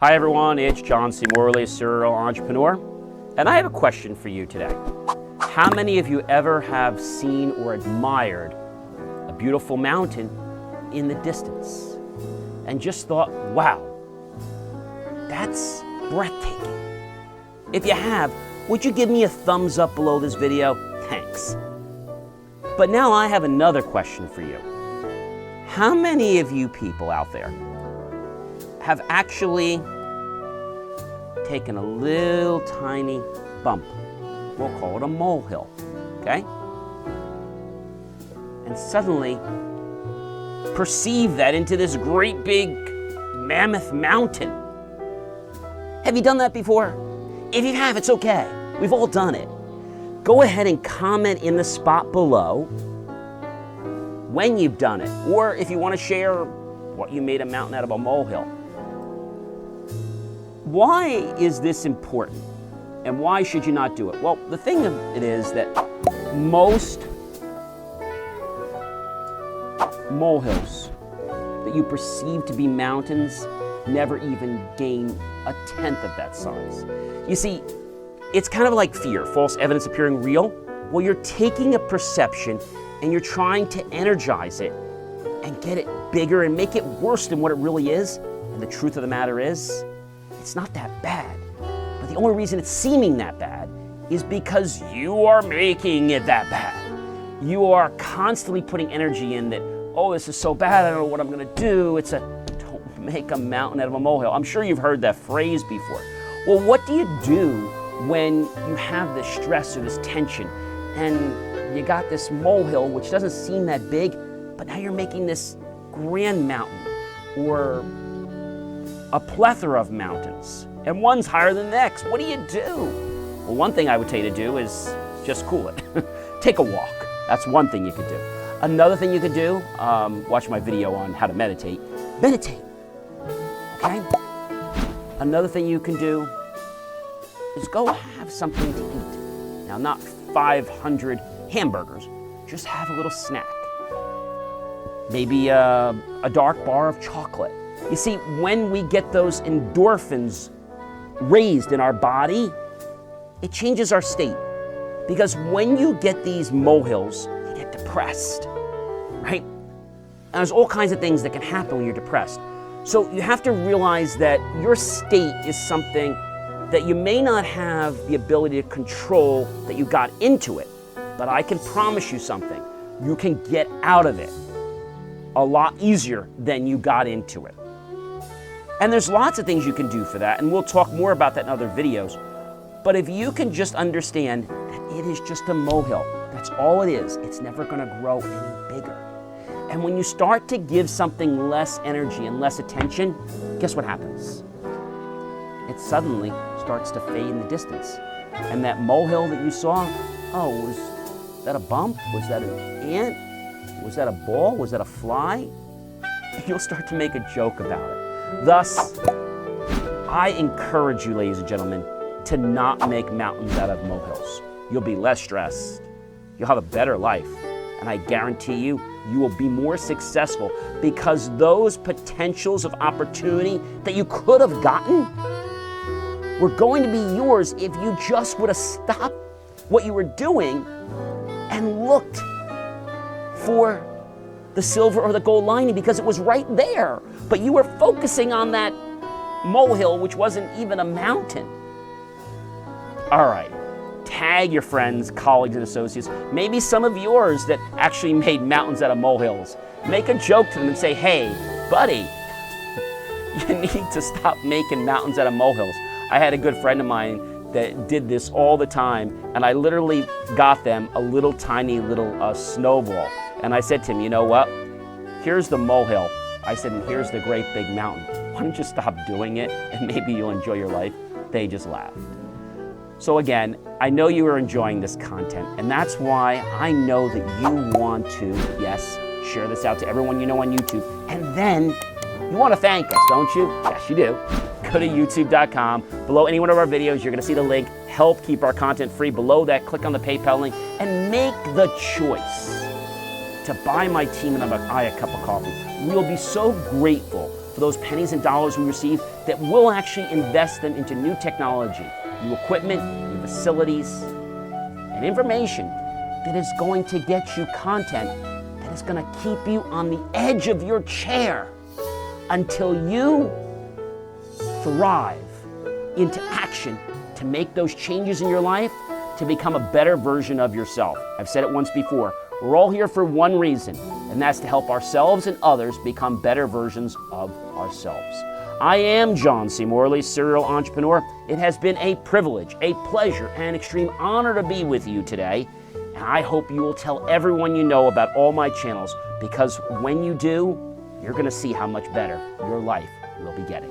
Hi everyone, it's John C. Morley, serial entrepreneur, and I have a question for you today. How many of you ever have seen or admired a beautiful mountain in the distance and just thought, wow, that's breathtaking? If you have, would you give me a thumbs up below this video? Thanks. But now I have another question for you. How many of you people out there have actually taken a little tiny bump, we'll call it a molehill, okay? And suddenly perceive that into this great big mammoth mountain. Have you done that before? If you have, it's okay. We've all done it. Go ahead and comment in the spot below when you've done it, or if you want to share what you made a mountain out of a molehill. Why is this important, and why should you not do it? Well, the thing of it is that most molehills that you perceive to be mountains never even gain a tenth of that size. You see, it's kind of like fear, false evidence appearing real. Well, you're taking a perception and you're trying to energize it and get it bigger and make it worse than what it really is. And the truth of the matter is, it's not that bad. But the only reason it's seeming that bad is because you are making it that bad. You are constantly putting energy in that, oh, this is so bad, I don't know what I'm gonna do. Don't make a mountain out of a molehill. I'm sure you've heard that phrase before. Well, what do you do when you have this stress or this tension and you got this molehill which doesn't seem that big, but now you're making this grand mountain or a plethora of mountains, and one's higher than the next? What do you do? Well, one thing I would tell you to do is just cool it. Take a walk. That's one thing you could do. Another thing you could do, watch my video on how to meditate. Meditate, okay? Another thing you can do is go have something to eat. Now, not 500 hamburgers, just have a little snack. Maybe a dark bar of chocolate. You see, when we get those endorphins raised in our body, it changes our state. Because when you get these molehills, you get depressed, right? And there's all kinds of things that can happen when you're depressed. So you have to realize that your state is something that you may not have the ability to control, that you got into it. But I can promise you something. You can get out of it a lot easier than you got into it. And there's lots of things you can do for that, and we'll talk more about that in other videos. But if you can just understand that it is just a molehill, that's all it is. It's never gonna grow any bigger. And when you start to give something less energy and less attention, guess what happens? It suddenly starts to fade in the distance. And that molehill that you saw, oh, was that a bump? Was that an ant? Was that a ball? Was that a fly? You'll start to make a joke about it. Thus, I encourage you, ladies and gentlemen, to not make mountains out of molehills. You'll be less stressed. You'll have a better life. And I guarantee you, you will be more successful because those potentials of opportunity that you could have gotten were going to be yours if you just would have stopped what you were doing and looked for the silver or the gold lining, because it was right there. But you were focusing on that molehill, which wasn't even a mountain. All right, tag your friends, colleagues, and associates, maybe some of yours that actually made mountains out of molehills. Make a joke to them and say, hey, buddy, you need to stop making mountains out of molehills. I had a good friend of mine that did this all the time, and I literally got them a little tiny little snowball. And I said to him, you know what? Here's the molehill. I said, and here's the great big mountain. Why don't you stop doing it, and maybe you'll enjoy your life? They just laughed. So again, I know you are enjoying this content, and that's why I know that you want to, yes, share this out to everyone you know on YouTube. And then you want to thank us, don't you? Yes, you do. Go to youtube.com. Below any one of our videos, you're going to see the link. Help keep our content free. Below that, click on the PayPal link and make the choice to buy my team and I a cup of coffee. We will be so grateful for those pennies and dollars we receive that we'll actually invest them into new technology, new equipment, new facilities, and information that is going to get you content that is going to keep you on the edge of your chair until you thrive into action to make those changes in your life to become a better version of yourself. I've said it once before, we're all here for one reason, and that's to help ourselves and others become better versions of ourselves. I am John C. Morley, serial entrepreneur. It has been a privilege, a pleasure, and an extreme honor to be with you today. And I hope you will tell everyone you know about all my channels, because when you do, you're going to see how much better your life will be getting.